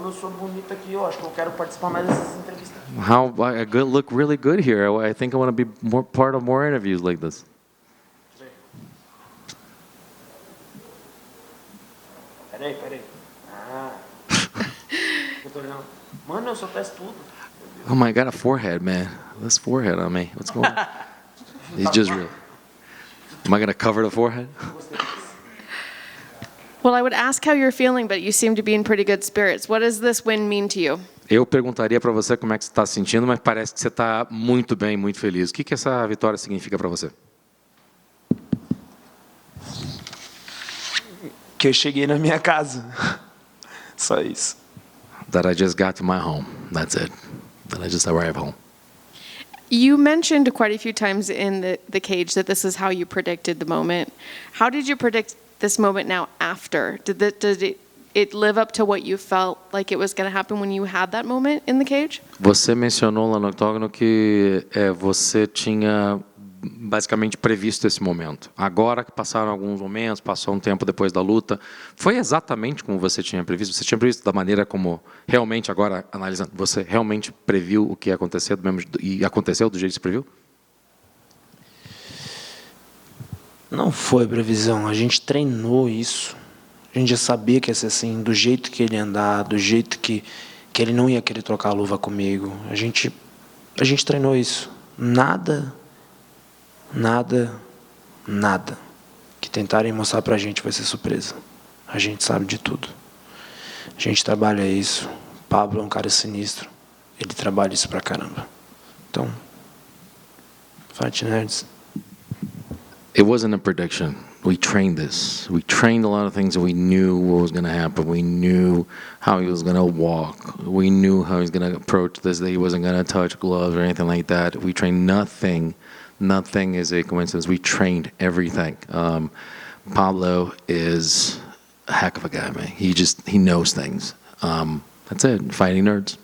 eu sou bonito aqui, eu acho que eu quero participar mais dessas entrevistas. How I look really good here. I think I want to be part of more interviews like this. Peraí. Eu tô olhando. Mano, eu sou testudo. Oh my God, a forehead, man. This forehead on me. What's going on? He's just real. Am I going to cover the forehead? Well, I would ask how you're feeling, but you seem to be in pretty good spirits. What does this win mean to you? Eu perguntaria para você como é que você está se sentindo, mas parece que você está muito bem, muito feliz. O que essa vitória significa para você? Que eu cheguei na minha casa. Só isso. That I just got to my home. That's it. That I just arrived home. You mentioned quite a few times in the cage that this is how you predicted the moment. How did you predict this moment now after? Did it live up to what you felt like it was going to happen when you had that moment in the cage? Você mencionou lá no octógono que você tinha basicamente previsto esse momento. Agora que passaram alguns momentos, passou um tempo depois da luta, foi exatamente como você tinha previsto? Você tinha previsto da maneira como realmente, agora analisando, você realmente previu o que ia acontecer e aconteceu do jeito que você previu? Não foi previsão, a gente treinou isso. A gente já sabia que ia ser assim, do jeito que ele ia andar, do jeito que ele não ia querer trocar a luva comigo. A gente treinou isso. Nada que tentarem mostrar pra gente vai ser surpresa. A gente sabe de tudo. A gente trabalha isso. Pablo é um cara sinistro. Ele trabalha isso pra caramba. Então, Fight Nerds. It wasn't a prediction. We trained this. We trained a lot of things, and we knew what was going to happen. We knew how he was going to walk. We knew how he was going to approach this, that he wasn't going to touch gloves or anything like that. We trained nothing. Nothing is a coincidence. We trained everything. Pablo is a heck of a guy, man. He knows things. That's it. Fighting Nerds.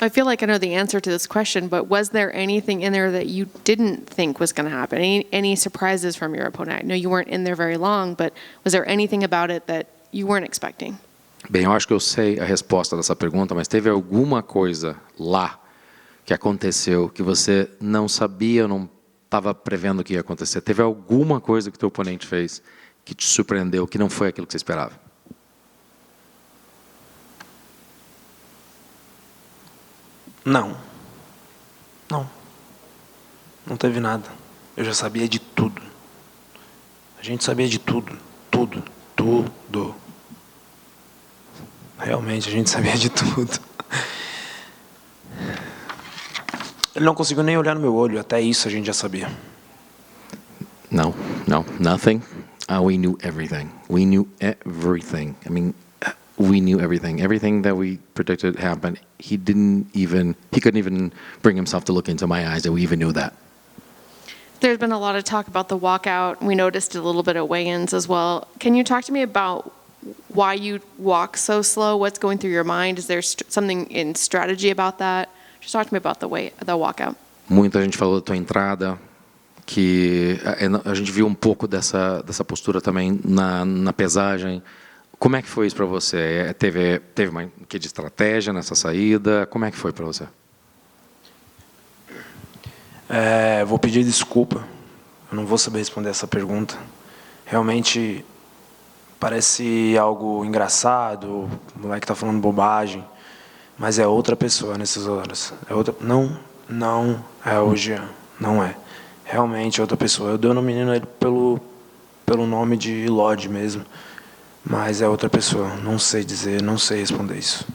I feel like I know the answer to this question, but was there anything in there that you didn't think was going to happen? Any surprises from your opponent? I know you weren't in there very long, but was there anything about it that you weren't expecting? Bem, eu acho que eu sei a resposta dessa pergunta, mas teve alguma coisa lá que aconteceu que você não sabia, não estava prevendo que ia acontecer? Teve alguma coisa que teu oponente fez que te surpreendeu, que não foi aquilo que você esperava? Não teve nada. Eu já sabia de tudo. A gente sabia de tudo. Realmente, a gente sabia de tudo. Ele não conseguiu nem olhar no meu olho, até isso a gente já sabia. No, nothing. We knew everything. We knew everything. I mean, we knew everything. Everything that we predicted happened. He couldn't even bring himself to look into my eyes that we even knew that. There's been a lot of talk about the walkout. We noticed a little bit at weigh-ins as well. Can you talk to me about why you walk so slow? What's going through your mind? Is there something in strategy about that? Just talk to me about the walkout. Muita gente falou da tua entrada, que a gente viu um pouco dessa postura também na pesagem. Como é que foi isso para você? Teve uma que de estratégia nessa saída? Como é que foi para você? Vou pedir desculpa. Eu não vou saber responder essa pergunta. Realmente parece algo engraçado. O moleque tá falando bobagem, mas é outra pessoa nessas horas. Não é o Jean. Não é. Realmente é outra pessoa. Eu denomino ele pelo nome de Lodge mesmo. Mas é outra pessoa. Não sei dizer, não sei responder isso.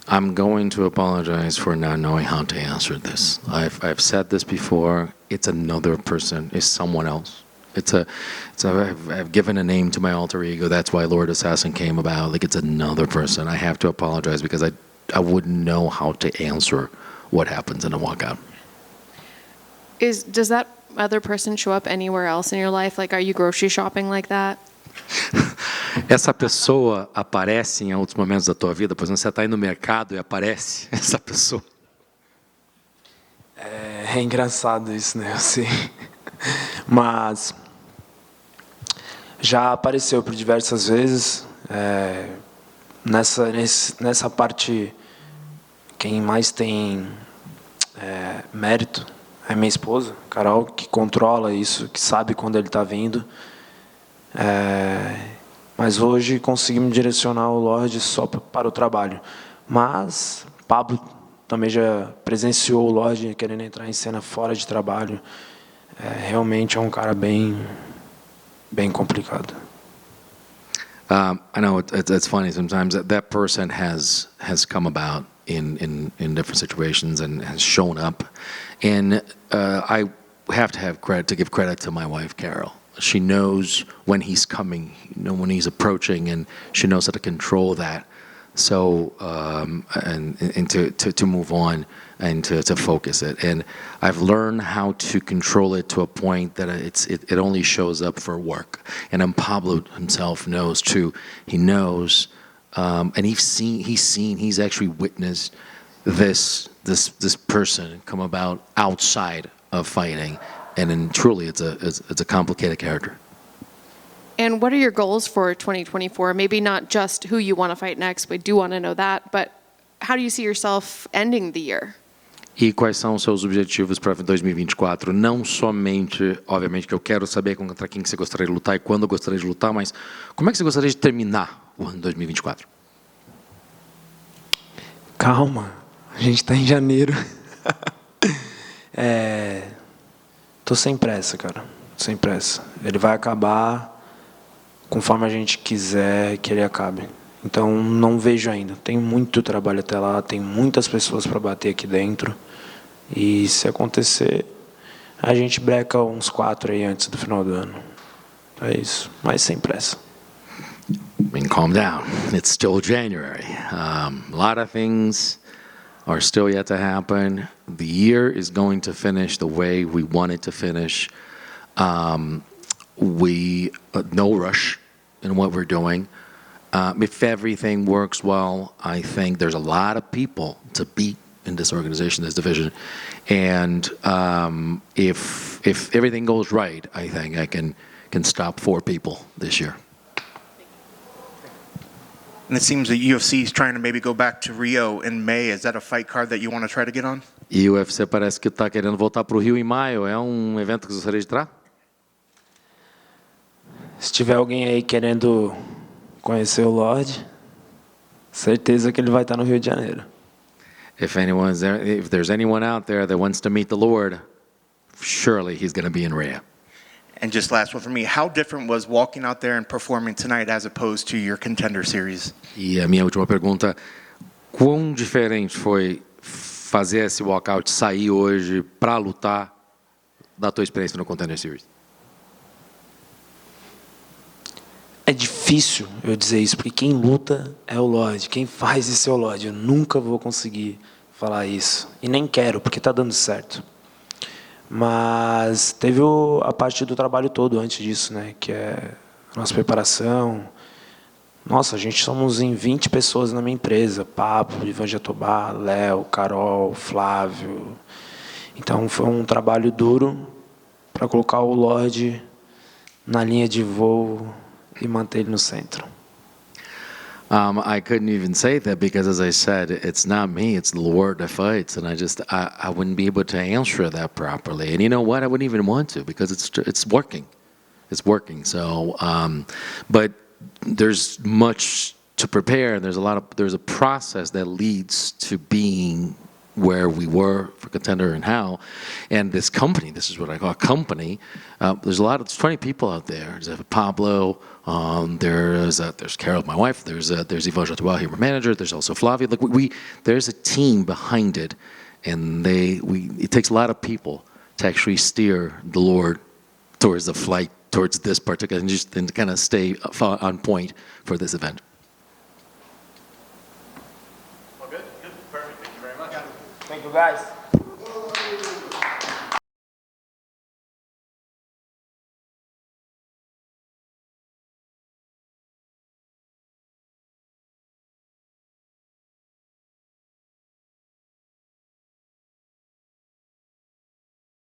I'm going to apologize for not knowing how to answer this. I've said this before. It's another person. It's someone else. I've given a name to my alter ego. That's why Lord Assassin came about. Like, it's another person. I have to apologize because I wouldn't know how to answer what happens in a walkout. Does that other person show up anywhere else in your life? Like, are you grocery shopping like that? Essa pessoa aparece em outros momentos da tua vida? Por exemplo, você está aí no mercado e aparece essa pessoa? É engraçado isso, né? Eu sei. Mas já apareceu por diversas vezes. nessa parte, quem mais tem mérito é minha esposa, Carol, que controla isso, que sabe quando ele está vindo. Mas hoje conseguimos direcionar o Lorde só para o trabalho. Mas Pablo também já presenciou o Lorde querendo entrar em cena fora de trabalho. Realmente é um cara bem complicado. I know it's funny sometimes that person has come about in different situations and has shown up, and I have to give credit to my wife Carol. She knows when he's coming, when he's approaching, and she knows how to control that. So and to move on and to focus it. And I've learned how to control it to a point that it only shows up for work. And Pablo himself knows too. He knows, and he's actually witnessed this person come about outside of fighting, and then truly it's a complicated character. And what are your goals for 2024? Maybe not just who you want to fight next, we do want to know that, but how do you see yourself ending the year? E quais são os seus objetivos para 2024? Não somente, obviamente, que eu quero saber contra quem que você gostaria de lutar e quando eu gostaria de lutar, mas como é que você gostaria de terminar o ano de 2024? Calma, a gente está em janeiro. Tô sem pressa, cara. Sem pressa. Ele vai acabar conforme a gente quiser que ele acabe. Então, não vejo ainda. Tem muito trabalho até lá, tem muitas pessoas para bater aqui dentro. E se acontecer, a gente breca uns 4 aí antes do final do ano. É isso, mas sem pressa. I mean, calm down. It's still January. A lot of things are still yet to happen. The year is going to finish the way we want it to finish. No rush in what we're doing. If everything works well, I think there's a lot of people to beat in this organization, this division. And if everything goes right, I think I can stop 4 people this year. And it seems that UFC is trying to maybe go back to Rio in May. Is that a fight card that you want to try to get on? E o UFC parece que está querendo voltar para o Rio em maio. É um evento que você gostaria de entrar? Se tiver alguém aí querendo conhecer o Lorde, certeza que ele vai estar no Rio de Janeiro. If there's anyone out there that wants to meet the Lord, surely he's going to be in Rio. And just last one for me, how different was walking out there and performing tonight as opposed to your Contender Series? E a minha última pergunta, quão diferente foi fazer esse walkout, sair hoje para lutar da tua experiência no Contender Series? É difícil eu dizer isso, porque quem luta é o Lorde, quem faz isso é o Lorde. Eu nunca vou conseguir falar isso, e nem quero, porque está dando certo. Mas teve a parte do trabalho todo antes disso, né? Que é a nossa preparação. Nossa, a gente somos em 20 pessoas na minha empresa. Pablo, Ivan Jatobá, Léo, Carol, Flávio. Então foi um trabalho duro para colocar o Lorde na linha de voo e manter ele no centro. I couldn't even say that because, as I said, it's not me, it's the Lord that fights, and I wouldn't be able to answer that properly. And you know what? I wouldn't even want to because it's working. So, but there's much to prepare. There's a process that leads to being where we were for Contender and how. And this company, this is what I call a company. There's 20 people out there. There's Pablo. There's Carol, my wife. There's Ivan Jatobá, here, my manager. There's also Flavio. Like there's a team behind it, and it takes a lot of people to actually steer the Lord towards the flight, towards this particular, and kind of stay on point for this event. Well, good, perfect. Thank you very much. Thank you, guys.